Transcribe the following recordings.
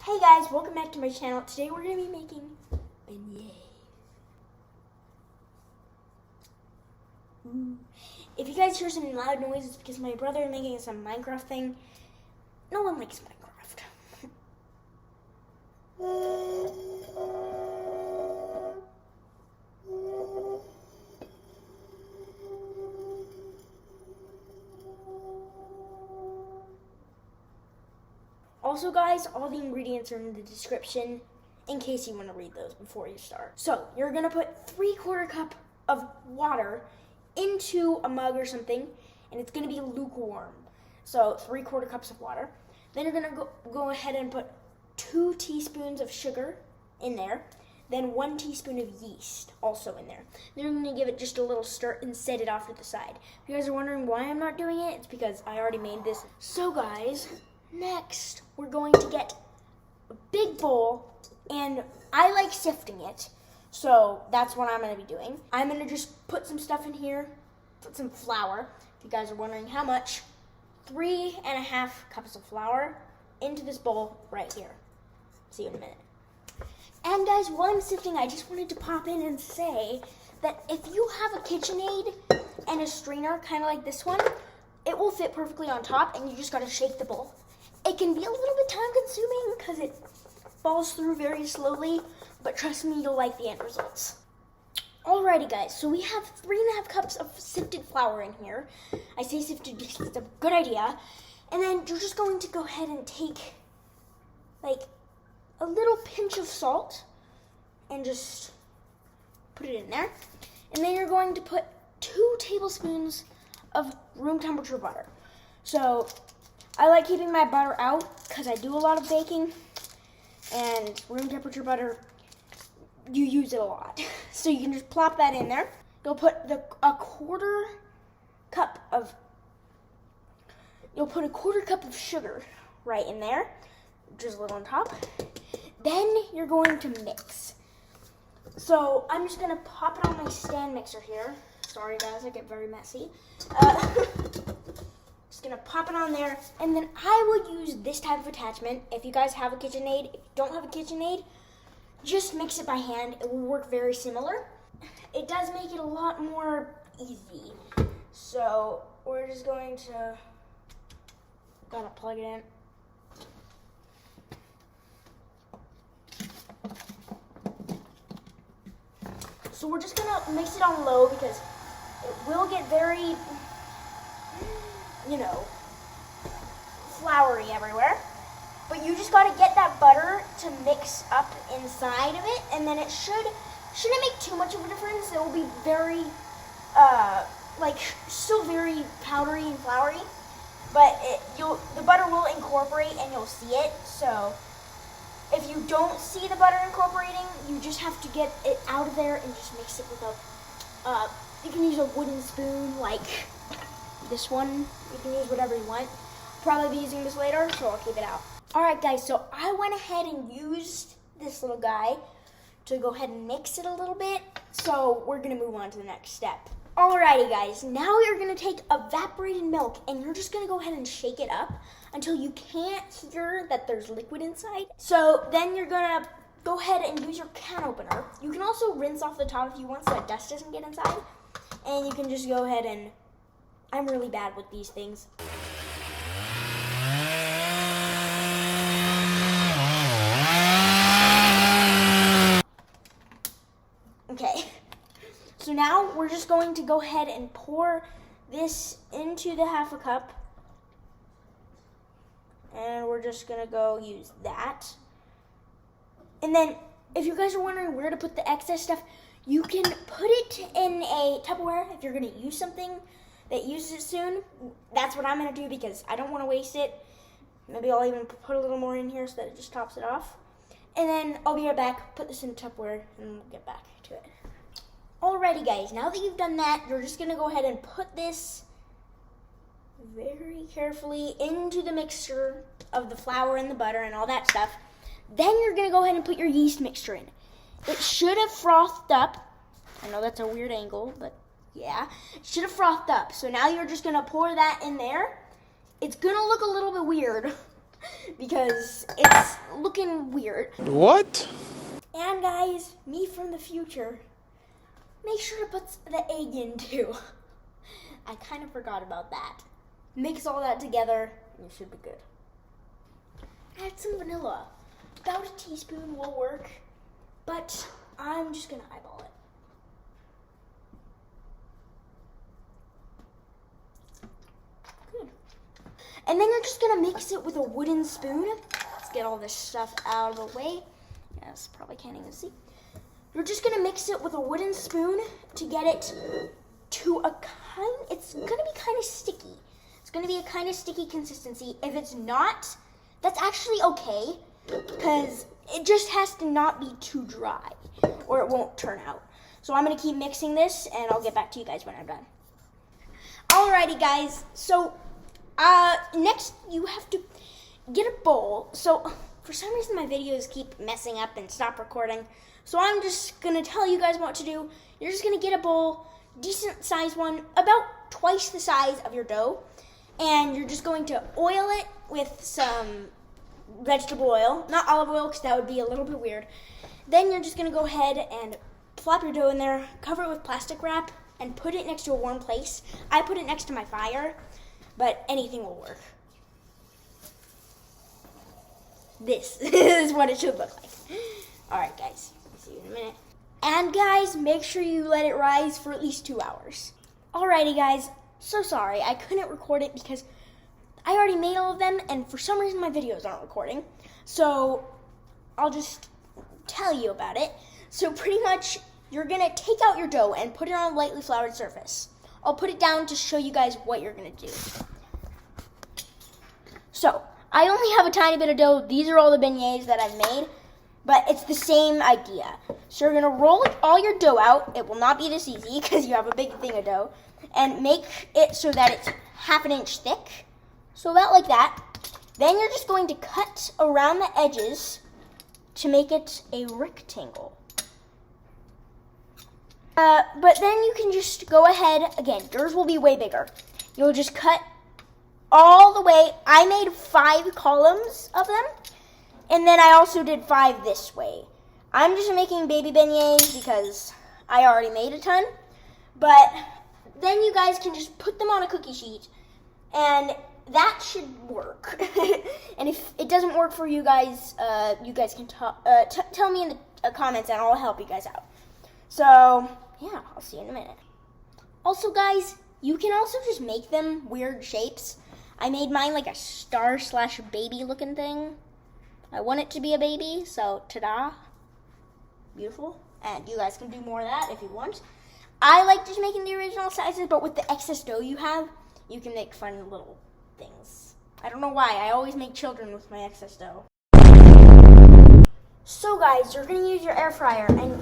Hey guys, welcome back to my channel. Today we're going to be making beignets. If you guys hear some loud noise, it's because my brother is making some Minecraft thing. No one likes Minecraft. Also guys, all the ingredients are in the description in case you want to read those before you start. So you're going to put 3/4 cup of water into a mug or something, and it's going to be lukewarm. So 3/4 cups of water. Then you're going to go ahead and put 2 teaspoons of sugar in there. Then 1 teaspoon of yeast also in there. Then you're going to give it just a little stir and set it off to the side. If you guys are wondering why I'm not doing it, it's because I already made this. So guys, next we're going to get a big bowl, and I like sifting it, so that's what I'm going to be doing. I'm going to just put some stuff in here, put some flour. If you guys are wondering how much, 3.5 cups of flour into this bowl right here. See you in a minute. And guys, while I'm sifting, I just wanted to pop in and say that if you have a KitchenAid and a strainer, kind of like this one, it will fit perfectly on top, and you just got to shake the bowl. It can be a little bit time consuming because it falls through very slowly, but trust me, you'll like the end results. Alrighty guys, so we have 3.5 cups of sifted flour in here. I say sifted because it's a good idea. And then you're just going to go ahead and take like a little pinch of salt and just put it in there. And then you're going to put 2 tablespoons of room temperature butter. So I like keeping my butter out because I do a lot of baking, and room temperature butter, you use it a lot. So you can just plop that in there. You'll put a quarter cup of sugar right in there, just a little on top. Then you're going to mix. So I'm just gonna pop it on my stand mixer here. Sorry guys, I get very messy. Just gonna pop it on there, and then I would use this type of attachment. If you guys have a KitchenAid, if you don't have a KitchenAid, just mix it by hand. It will work very similar. It does make it a lot more easy. So we're just going to, gotta plug it in. So we're just gonna mix it on low because it will get very, floury everywhere. But you just gotta get that butter to mix up inside of it, and then it shouldn't make too much of a difference. It will be very, still very powdery and floury, but the butter will incorporate and you'll see it. So if you don't see the butter incorporating, you just have to get it out of there and just mix it with you can use a wooden spoon like this one. You can use whatever you want. I'll probably be using this later, so I'll keep it out. Alright guys, so I went ahead and used this little guy to go ahead and mix it a little bit. So we're going to move on to the next step. Alrighty guys, now you're going to take evaporated milk and you're just going to go ahead and shake it up until you can't hear that there's liquid inside. So then you're going to go ahead and use your can opener. You can also rinse off the top if you want so that dust doesn't get inside. And you can just go ahead and, I'm really bad with these things. Okay, so now we're just going to go ahead and pour this into the 1/2 cup. And we're just gonna go use that. And then, if you guys are wondering where to put the excess stuff, you can put it in a Tupperware if you're gonna use something that uses it soon. That's what I'm gonna do because I don't wanna waste it. Maybe I'll even put a little more in here so that it just tops it off. And then I'll be right back, put this in Tupperware, and we'll get back to it. Alrighty guys, now that you've done that, you're just gonna go ahead and put this very carefully into the mixture of the flour and the butter and all that stuff. Then you're gonna go ahead and put your yeast mixture in. It should have frothed up. I know that's a weird angle, but yeah. It should have frothed up. So now you're just gonna pour that in there. It's gonna look a little bit weird because it's looking weird. What? And guys, me from the future, make sure to put the egg in too. I kind of forgot about that. Mix all that together and it should be good. Add some vanilla. About a teaspoon will work, but I'm just gonna eyeball it. Good. And then you're just gonna mix it with a wooden spoon. Let's get all this stuff out of the way. Yes, probably can't even see. You're just gonna mix it with a wooden spoon to get it to it's gonna be kind of sticky. It's gonna be a kind of sticky consistency. If it's not, that's actually okay, because it just has to not be too dry or it won't turn out. So I'm gonna keep mixing this and I'll get back to you guys when I'm done. Alrighty guys, so next you have to get a bowl. So for some reason my videos keep messing up and stop recording. So I'm just gonna tell you guys what to do. You're just gonna get a bowl, decent sized one, about twice the size of your dough. And you're just going to oil it with some vegetable oil, not olive oil because that would be a little bit weird. Then you're just going to go ahead and plop your dough in there, cover it with plastic wrap, and put it next to a warm place. I put it next to my fire, but anything will work. This is what it should look like. Alright guys, see you in a minute. And guys, make sure you let it rise for at least 2 hours. Alrighty guys, so sorry, I couldn't record it because I already made all of them and for some reason my videos aren't recording. So I'll just tell you about it. So pretty much you're gonna take out your dough and put it on a lightly floured surface. I'll put it down to show you guys what you're gonna do. So I only have a tiny bit of dough. These are all the beignets that I've made, but it's the same idea. So you're gonna roll all your dough out. It will not be this easy because you have a big thing of dough. And make it so that it's half an inch thick. So about like that. Then you're just going to cut around the edges to make it a rectangle. But then you can just go ahead, again, yours will be way bigger. You'll just cut all the way. I made 5 columns of them. And then I also did 5 this way. I'm just making baby beignets because I already made a ton. But then you guys can just put them on a cookie sheet and that should work. And if it doesn't work for you guys can tell me in the comments and I'll help you guys out. So yeah, I'll see you in a minute. Also guys, you can also just make them weird shapes. I made mine like a star/baby looking thing. I want it to be a baby, so ta-da. Beautiful. And you guys can do more of that if you want. I like just making the original sizes, but with the excess dough you have, you can make fun little things. I don't know why, I always make children with my excess dough. So guys, you're gonna use your air fryer and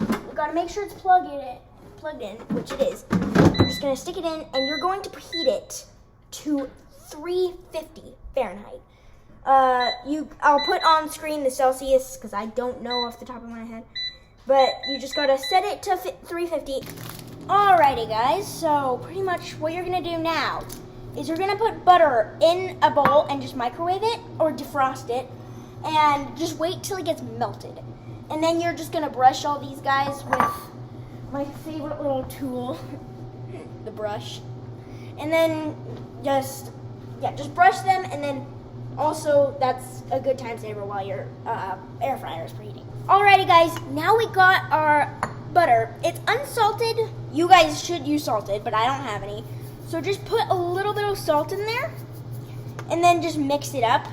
you gotta make sure it's plugged in, which it is. You're just gonna stick it in and you're going to preheat it to 350 Fahrenheit. I'll put on screen the Celsius because I don't know off the top of my head. But you just gotta set it to 350. Alrighty guys, so pretty much what you're gonna do now is you're gonna put butter in a bowl and just microwave it or defrost it and just wait till it gets melted. And then you're just gonna brush all these guys with my favorite little tool, the brush. And then just brush them, and then also that's a good time saver while your air fryer is preheating. Alrighty guys, now we got our butter. It's unsalted. You guys should use salted, but I don't have any. So just put a little bit of salt in there and then just mix it up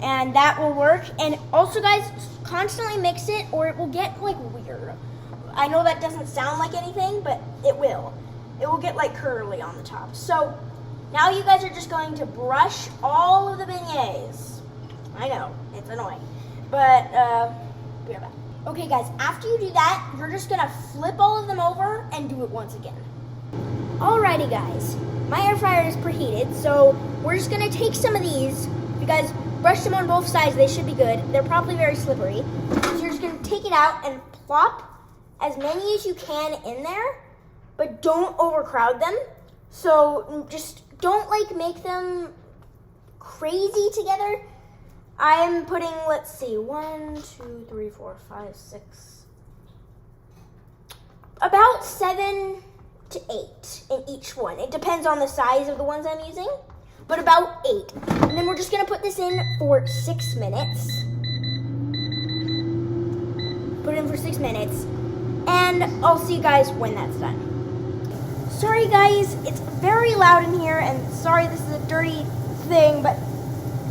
and that will work. And also guys, constantly mix it or it will get like weird. I know that doesn't sound like anything, but it will. It will get like curly on the top. So now you guys are just going to brush all of the beignets. I know, it's annoying, but be right back. Okay guys, after you do that, you're just gonna flip all of them over and do it once again. Alrighty guys, my air fryer is preheated, so we're just gonna take some of these. If you guys brush them on both sides, they should be good. They're probably very slippery. So you're just gonna take it out and plop as many as you can in there, but don't overcrowd them. So just don't like make them crazy together. I'm putting, let's see, 1, 2, 3, 4, 5, 6, about 7 to 8 in each one. It depends on the size of the ones I'm using, but about 8. And then we're just gonna put this in for 6 minutes. Put it in for 6 minutes, and I'll see you guys when that's done. Sorry guys, it's very loud in here, and sorry this is a dirty thing, but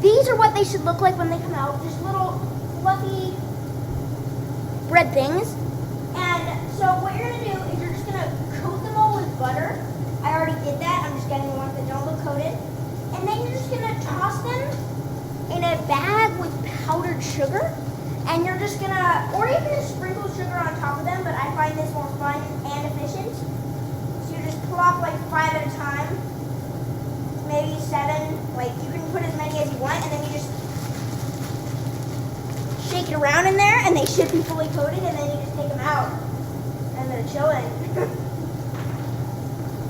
these are what they should look like when they come out. Just little fluffy bread things. And so what you're gonna do is you're just gonna coat them all with butter. I already did that. I'm just getting the ones that don't look coated. And then you're just gonna toss them in a bag with powdered sugar. And you're just gonna, or you can just sprinkle sugar on top of them, but I find this more fun and efficient. So you just plop like 5 at a time, maybe 7. Like you can put as many as you want, and then you just shake it around in there, and they should be fully coated, and then you just take them out, and they're chilling.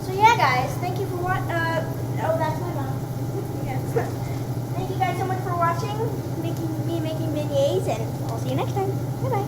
So yeah, guys, thank you for watching. Oh, that's my mom. Yes. Thank you guys so much for watching, making beignets, and I'll see you next time. Bye bye.